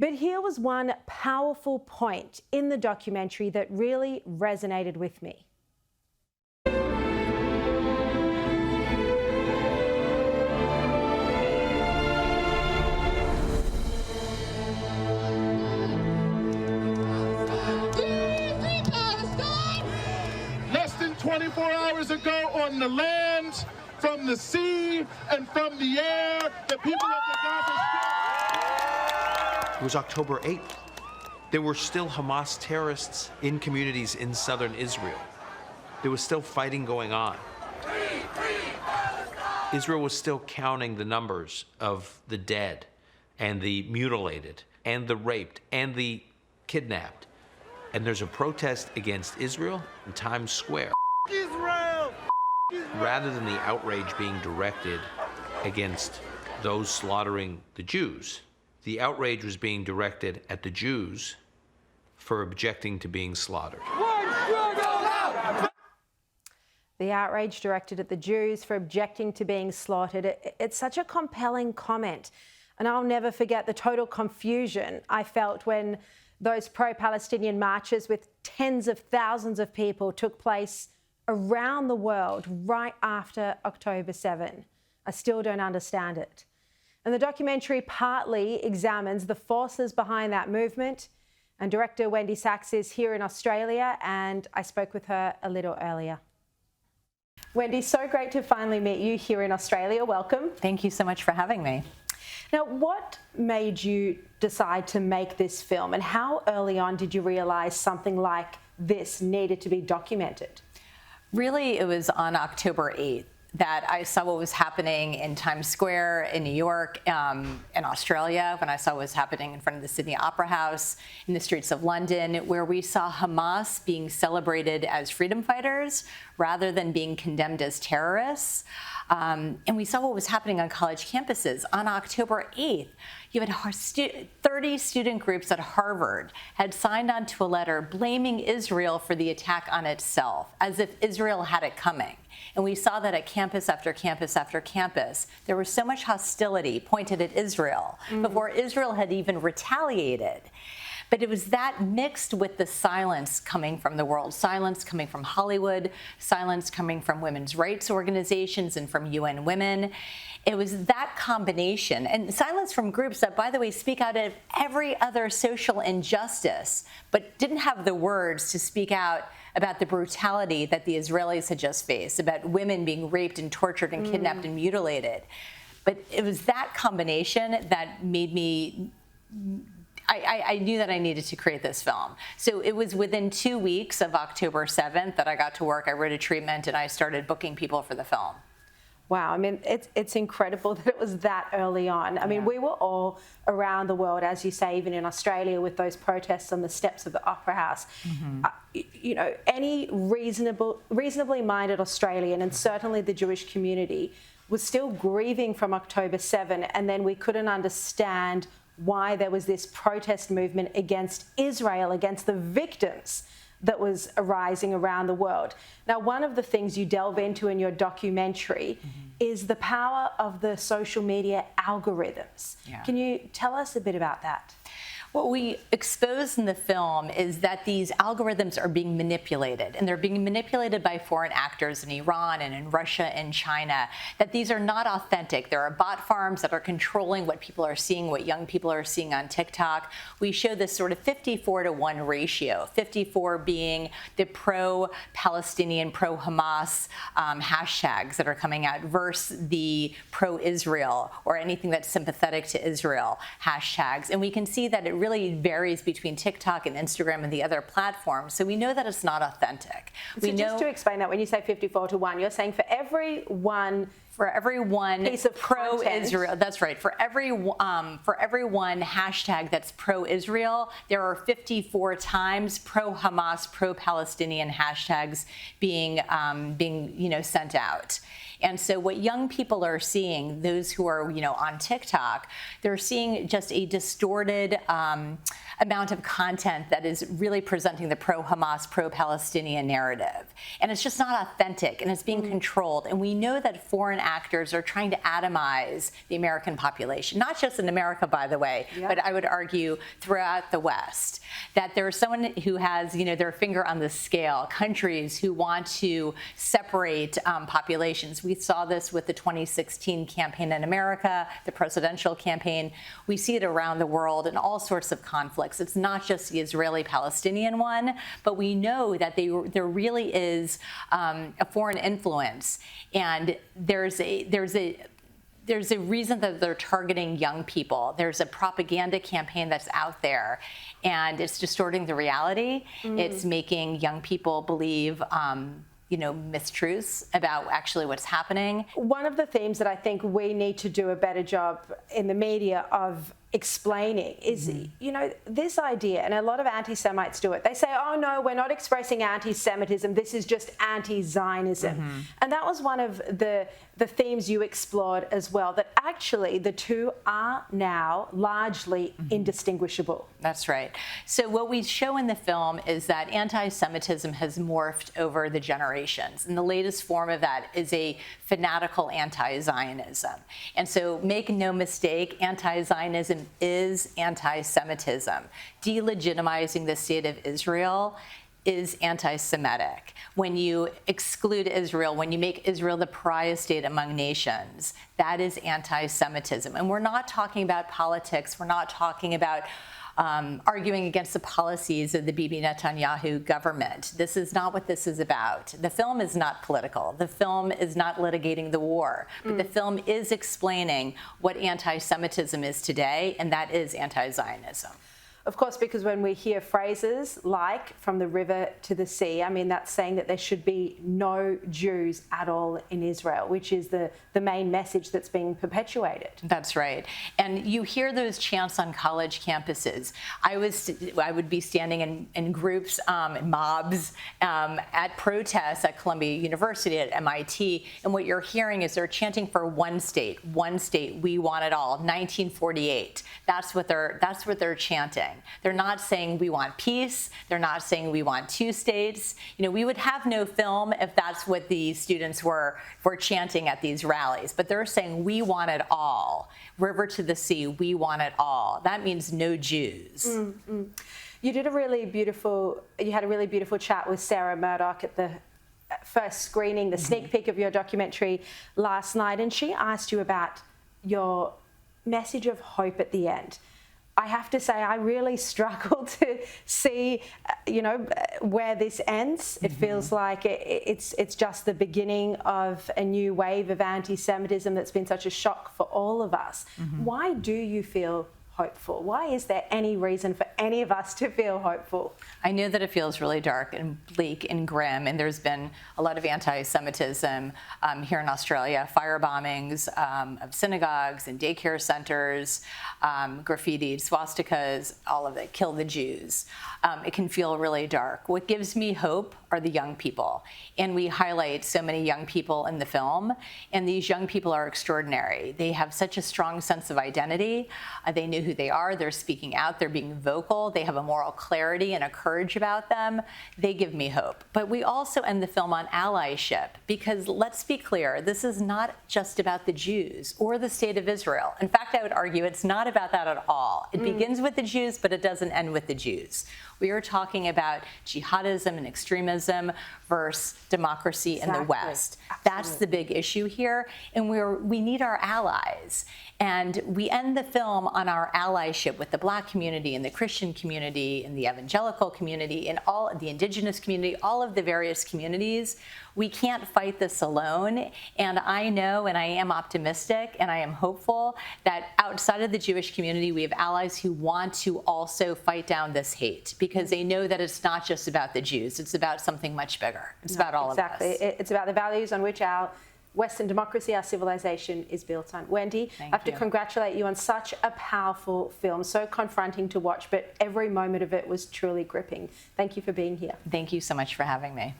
But here was one powerful point in the documentary that really resonated with me. Less than 24 hours ago, on the land, from the sea, and from the air, the people of the Gaza Strip. It was October 8th. There were still Hamas terrorists in communities in southern Israel. There was still fighting going on. Israel was still counting the numbers of the dead and the mutilated and the raped and the kidnapped. And there's a protest against Israel in Times Square. Israel! Rather than the outrage being directed against those slaughtering the Jews, the outrage was being directed at the Jews for objecting to being slaughtered. The outrage directed at the Jews for objecting to being slaughtered. It's such a compelling comment. And I'll never forget the total confusion I felt when those pro-Palestinian marches with tens of thousands of people took place around the world right after October 7. I still don't understand it. And the documentary partly examines the forces behind that movement. And director Wendy Sax is here in Australia, and I spoke with her a little earlier. Wendy, so great to finally meet you here in Australia. Welcome. Thank you so much for having me. Now, what made you decide to make this film, and how early on did you realise something like this needed to be documented? Really, it was on October 8th that I saw what was happening in Times Square in New York, in Australia, when I saw what was happening in front of the Sydney Opera House, in the streets of London, where we saw Hamas being celebrated as freedom fighters rather than being condemned as terrorists. And we saw what was happening on college campuses. On October 8th, you had 30 student groups at Harvard had signed on to a letter blaming Israel for the attack on itself, as if Israel had it coming. And we saw that at campus after campus after campus. There was so much hostility pointed at Israel before Israel had even retaliated. But it was that mixed with the silence coming from the world, silence coming from Hollywood, silence coming from women's rights organizations and from UN Women. It was that combination, and silence from groups that, by the way, speak out of every other social injustice, but didn't have the words to speak out about the brutality that the Israelis had just faced, about women being raped and tortured and kidnapped and mutilated. But it was that combination that made me I knew that I needed to create this film. So it was within 2 weeks of October 7th that I got to work. I wrote a treatment and I started booking people for the film. Wow, I mean, it's incredible that it was that early on. I mean, we were all around the world, as you say, even in Australia, with those protests on the steps of the Opera House. You know, any reasonably minded Australian, and certainly the Jewish community, was still grieving from October 7, and then we couldn't understand why there was this protest movement against Israel, against the victims that was arising around the world. Now, one of the things you delve into in your documentary is the power of the social media algorithms. Can you tell us a bit about that? What we expose in the film is that these algorithms are being manipulated, and they're being manipulated by foreign actors in Iran and in Russia and China, that these are not authentic. There are bot farms that are controlling what people are seeing, what young people are seeing on TikTok. We show this sort of 54-to-1 ratio, 54 being the pro-Palestinian, pro-Hamas hashtags that are coming out versus the pro-Israel or anything that's sympathetic to Israel hashtags. And we can see that it really varies between TikTok and Instagram and the other platforms. So we know that it's not authentic. So just to explain that, when you say 54-to-1, you're saying for every one piece of pro-Israel, that's right. For every one hashtag that's pro-Israel, there are 54 times pro-Hamas, pro-Palestinian hashtags being sent out. And so what young people are seeing, those who are on TikTok, they're seeing just a distorted amount of content that is really presenting the pro-Hamas, pro-Palestinian narrative. And it's just not authentic, and it's being controlled. And we know that foreign actors are trying to atomize the American population, not just in America, by the way, but I would argue throughout the West, that there's someone who has, their finger on the scale, countries who want to separate populations. We saw this with the 2016 campaign in America, the presidential campaign. We see it around the world in all sorts of conflicts. It's not just the Israeli-Palestinian one, but we know that there really is a foreign influence, and there's a reason that they're targeting young people. There's a propaganda campaign that's out there, and it's distorting the reality. It's making young people believe mistruths about actually what's happening. One of the themes that I think we need to do a better job in the media of explaining is, this idea, and a lot of anti-Semites do it. They say, oh no, we're not expressing anti-Semitism, this is just anti-Zionism. And that was one of the themes you explored as well, that actually the two are now largely indistinguishable. That's right. So what we show in the film is that anti-Semitism has morphed over the generations. And the latest form of that is a fanatical anti-Zionism. And so make no mistake, anti-Zionism is anti-Semitism. Delegitimizing the state of Israel is anti-Semitic. When you exclude Israel, when you make Israel the pariah state among nations, that is anti-Semitism. And we're not talking about politics. We're not talking about arguing against the policies of the Bibi Netanyahu government. This is not what this is about. The film is not political. The film is not litigating the war. But the film is explaining what anti-Semitism is today, and that is anti-Zionism. Of course, because when we hear phrases like from the river to the sea, I mean, that's saying that there should be no Jews at all in Israel, which is the main message that's being perpetuated. That's right. And you hear those chants on college campuses. I would be standing in groups, mobs, at protests at Columbia University, at MIT, and what you're hearing is they're chanting for one state, we want it all, 1948. That's what they're chanting. They're not saying we want peace. They're not saying we want two states. We would have no film if that's what the students were chanting at these rallies. But they're saying we want it all. River to the sea, we want it all. That means no Jews. You had a really beautiful chat with Sarah Murdoch at the first screening, the sneak peek of your documentary last night, and she asked you about your message of hope at the end. I have to say, I really struggle to see, where this ends. It feels like it's just the beginning of a new wave of anti-Semitism that's been such a shock for all of us. Why do you feel hopeful? Why is there any reason for any of us to feel hopeful? I know that it feels really dark and bleak and grim, and there's been a lot of anti-Semitism here in Australia, fire bombings of synagogues and daycare centers, graffiti, swastikas, all of it, kill the Jews. It can feel really dark. What gives me hope are the young people, and we highlight so many young people in the film, and these young people are extraordinary. They have such a strong sense of identity. They know who they are. They're speaking out. They're being vocal. They have a moral clarity and a courage about them. They give me hope. But we also end the film on allyship, because let's be clear, this is not just about the Jews or the state of Israel. In fact, I would argue it's not about that at all. It begins with the Jews, but it doesn't end with the Jews. We are talking about jihadism and extremism versus democracy in the West. That's the big issue here, and we need our allies. And we end the film on our allyship with the Black community and the Christian community and the evangelical community and all the indigenous community, all of the various communities. We can't fight this alone. And I know, and I am optimistic, and I am hopeful that outside of the Jewish community, we have allies who want to also fight down this hate, because they know that it's not just about the Jews. It's about something much bigger. It's about all of us. Exactly. It's about the values on which our Western democracy, our civilization is built on. Wendy, I have to congratulate you on such a powerful film, so confronting to watch, but every moment of it was truly gripping. Thank you for being here. Thank you so much for having me.